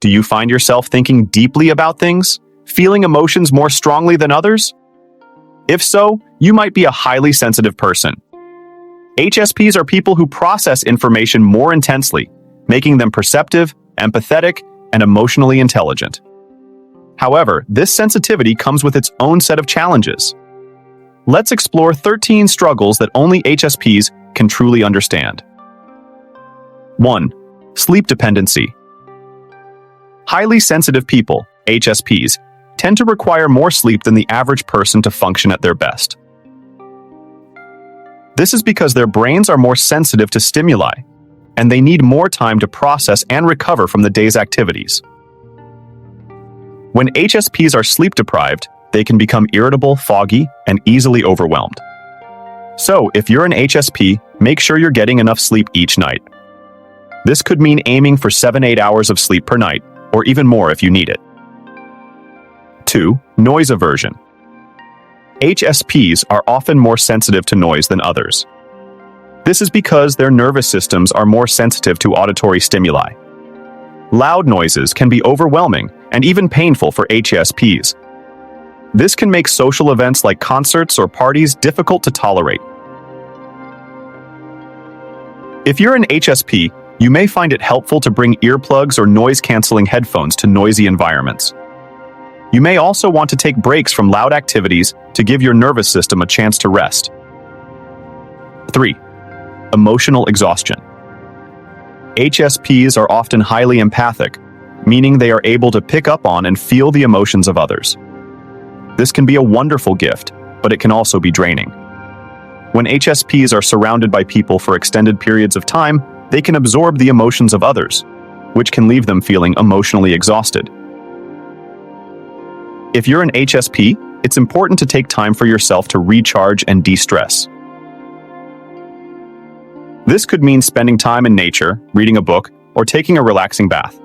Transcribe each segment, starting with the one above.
Do you find yourself thinking deeply about things, feeling emotions more strongly than others? If so, you might be a highly sensitive person. HSPs are people who process information more intensely, making them perceptive, empathetic, and emotionally intelligent. However, this sensitivity comes with its own set of challenges. Let's explore 13 struggles that only HSPs can truly understand. 1. Sleep dependency. Highly sensitive people, HSPs, tend to require more sleep than the average person to function at their best. This is because their brains are more sensitive to stimuli, and they need more time to process and recover from the day's activities. When HSPs are sleep deprived, they can become irritable, foggy, and easily overwhelmed. So, if you're an HSP, make sure you're getting enough sleep each night. This could mean aiming for 7-8 hours of sleep per night, or even more if you need it. 2. Noise aversion. HSPs are often more sensitive to noise than others. This is because their nervous systems are more sensitive to auditory stimuli. Loud noises can be overwhelming and even painful for HSPs. This can make social events like concerts or parties difficult to tolerate. If you're an HSP, you may find it helpful to bring earplugs or noise-canceling headphones to noisy environments. You may also want to take breaks from loud activities to give your nervous system a chance to rest. 3. Emotional exhaustion. HSPs are often highly empathic, meaning they are able to pick up on and feel the emotions of others. This can be a wonderful gift, but it can also be draining. When HSPs are surrounded by people for extended periods of time, they can absorb the emotions of others, which can leave them feeling emotionally exhausted. If you're an HSP, it's important to take time for yourself to recharge and de-stress. This could mean spending time in nature, reading a book, or taking a relaxing bath.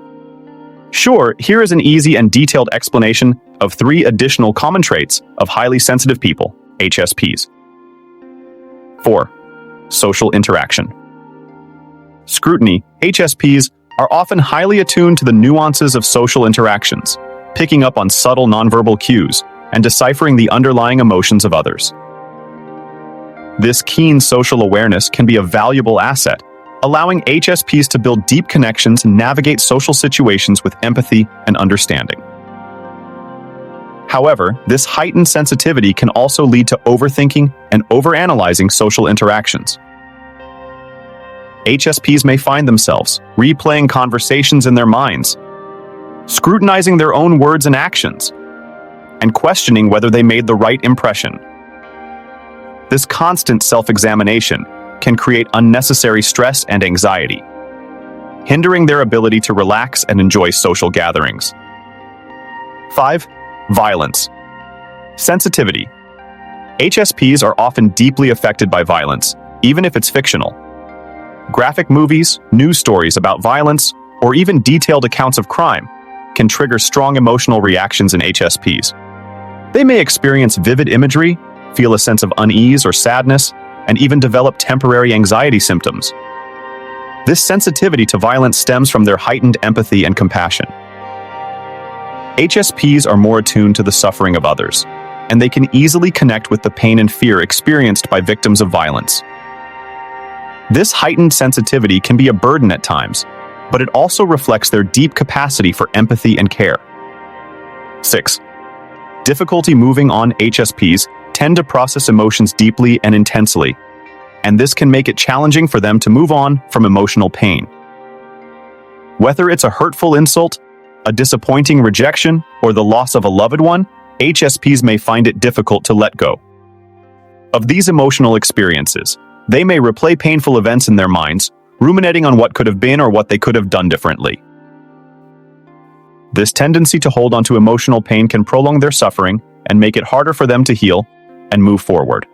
Sure, here is an easy and detailed explanation of 3 additional common traits of highly sensitive people, HSPs. 4. Social interaction. Scrutiny. HSPs are often highly attuned to the nuances of social interactions, picking up on subtle nonverbal cues and deciphering the underlying emotions of others. This keen social awareness can be a valuable asset, allowing HSPs to build deep connections and navigate social situations with empathy and understanding. However, this heightened sensitivity can also lead to overthinking and overanalyzing social interactions. HSPs may find themselves replaying conversations in their minds, scrutinizing their own words and actions, and questioning whether they made the right impression. This constant self-examination can create unnecessary stress and anxiety, hindering their ability to relax and enjoy social gatherings. 5. Violence. Sensitivity. HSPs are often deeply affected by violence, even if it's fictional. Graphic movies, news stories about violence, or even detailed accounts of crime can trigger strong emotional reactions in HSPs. They may experience vivid imagery, feel a sense of unease or sadness, and even develop temporary anxiety symptoms. This sensitivity to violence stems from their heightened empathy and compassion. HSPs are more attuned to the suffering of others, and they can easily connect with the pain and fear experienced by victims of violence. This heightened sensitivity can be a burden at times, but it also reflects their deep capacity for empathy and care. 6. Difficulty moving on. HSPs tend to process emotions deeply and intensely, and this can make it challenging for them to move on from emotional pain. Whether it's a hurtful insult, a disappointing rejection, or the loss of a loved one, HSPs may find it difficult to let go of these emotional experiences. They may replay painful events in their minds, ruminating on what could have been or what they could have done differently. This tendency to hold onto emotional pain can prolong their suffering and make it harder for them to heal and move forward.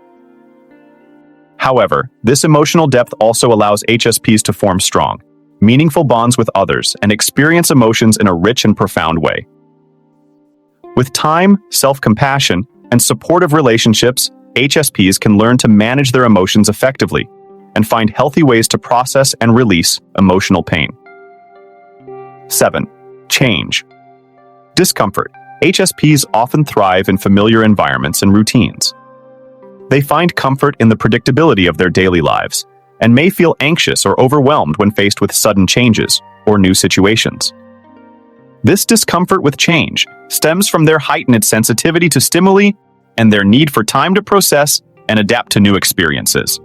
However, this emotional depth also allows HSPs to form strong, meaningful bonds with others and experience emotions in a rich and profound way. With time, self-compassion, and supportive relationships, HSPs can learn to manage their emotions effectively and find healthy ways to process and release emotional pain. 7. Change. Discomfort. HSPs often thrive in familiar environments and routines. They find comfort in the predictability of their daily lives and may feel anxious or overwhelmed when faced with sudden changes or new situations. This discomfort with change stems from their heightened sensitivity to stimuli and their need for time to process and adapt to new experiences.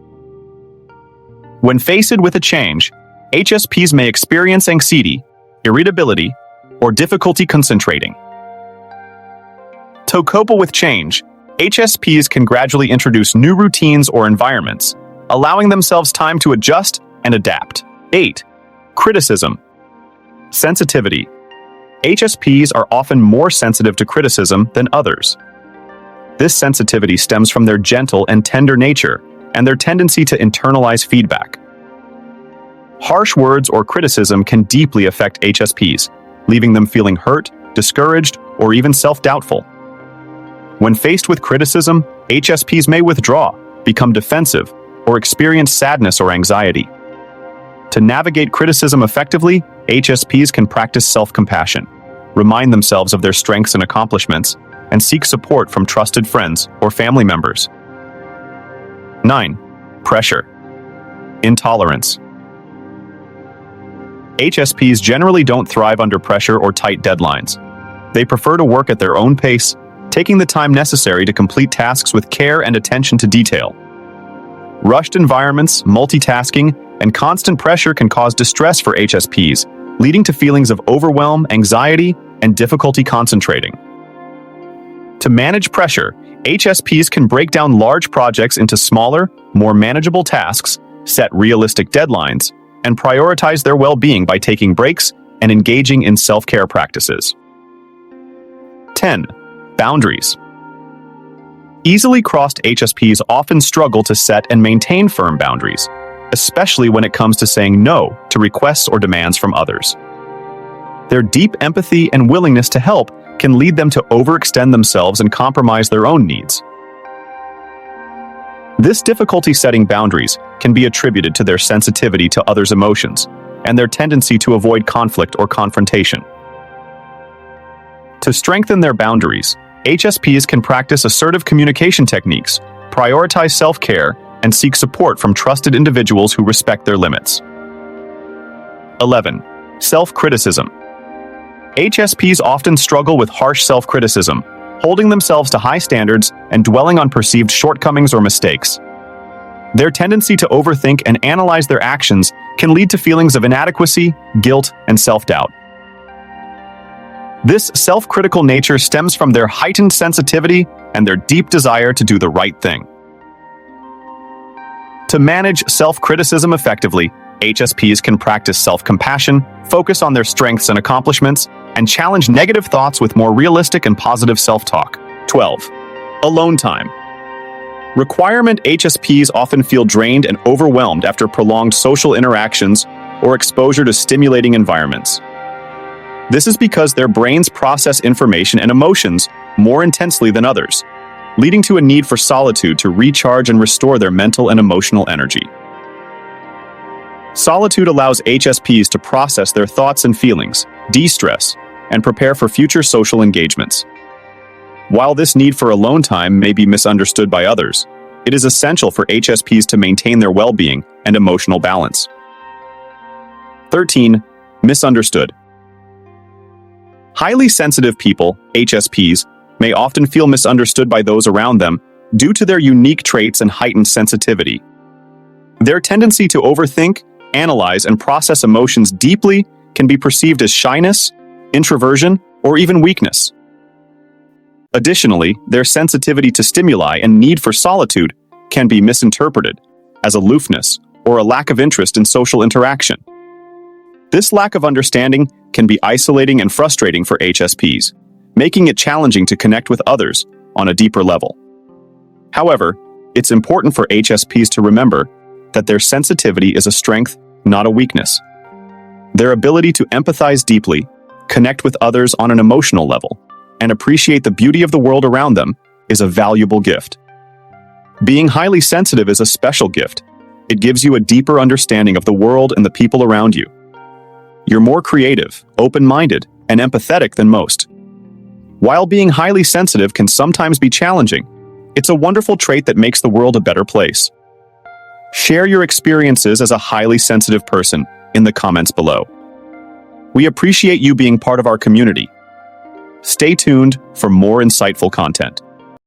When faced with a change, HSPs may experience anxiety, irritability, or difficulty concentrating. To cope with change, HSPs can gradually introduce new routines or environments, allowing themselves time to adjust and adapt. 8. Criticism. Sensitivity. HSPs are often more sensitive to criticism than others. This sensitivity stems from their gentle and tender nature and their tendency to internalize feedback. Harsh words or criticism can deeply affect HSPs, leaving them feeling hurt, discouraged, or even self-doubtful. When faced with criticism, HSPs may withdraw, become defensive, or experience sadness or anxiety. To navigate criticism effectively, HSPs can practice self-compassion, remind themselves of their strengths and accomplishments, and seek support from trusted friends or family members. 9. Pressure. Intolerance. HSPs generally don't thrive under pressure or tight deadlines. They prefer to work at their own pace, taking the time necessary to complete tasks with care and attention to detail. Rushed environments, multitasking, and constant pressure can cause distress for HSPs, leading to feelings of overwhelm, anxiety, and difficulty concentrating. To manage pressure, HSPs can break down large projects into smaller, more manageable tasks, set realistic deadlines, and prioritize their well-being by taking breaks and engaging in self-care practices. 10. Boundaries. Easily crossed HSPs often struggle to set and maintain firm boundaries, especially when it comes to saying no to requests or demands from others. Their deep empathy and willingness to help can lead them to overextend themselves and compromise their own needs. This difficulty setting boundaries can be attributed to their sensitivity to others' emotions and their tendency to avoid conflict or confrontation. To strengthen their boundaries, HSPs can practice assertive communication techniques, prioritize self-care, and seek support from trusted individuals who respect their limits. 11. Self-criticism. HSPs often struggle with harsh self-criticism, holding themselves to high standards and dwelling on perceived shortcomings or mistakes. Their tendency to overthink and analyze their actions can lead to feelings of inadequacy, guilt, and self-doubt. This self-critical nature stems from their heightened sensitivity and their deep desire to do the right thing. To manage self-criticism effectively, HSPs can practice self-compassion, focus on their strengths and accomplishments, and challenge negative thoughts with more realistic and positive self-talk. 12. Alone time. Requirement HSPs often feel drained and overwhelmed after prolonged social interactions or exposure to stimulating environments. This is because their brains process information and emotions more intensely than others, leading to a need for solitude to recharge and restore their mental and emotional energy. Solitude allows HSPs to process their thoughts and feelings, de-stress, and prepare for future social engagements. While this need for alone time may be misunderstood by others, it is essential for HSPs to maintain their well-being and emotional balance. 13. Misunderstood. Highly sensitive people, HSPs, may often feel misunderstood by those around them due to their unique traits and heightened sensitivity. Their tendency to overthink, analyze, and process emotions deeply can be perceived as shyness, introversion, or even weakness. Additionally, their sensitivity to stimuli and need for solitude can be misinterpreted as aloofness or a lack of interest in social interaction. This lack of understanding can be isolating and frustrating for HSPs, making it challenging to connect with others on a deeper level. However, it's important for HSPs to remember that their sensitivity is a strength, not a weakness. Their ability to empathize deeply, connect with others on an emotional level, and appreciate the beauty of the world around them is a valuable gift. Being highly sensitive is a special gift. It gives you a deeper understanding of the world and the people around you. You're more creative, open-minded, and empathetic than most. While being highly sensitive can sometimes be challenging, it's a wonderful trait that makes the world a better place. Share your experiences as a highly sensitive person in the comments below. We appreciate you being part of our community. Stay tuned for more insightful content.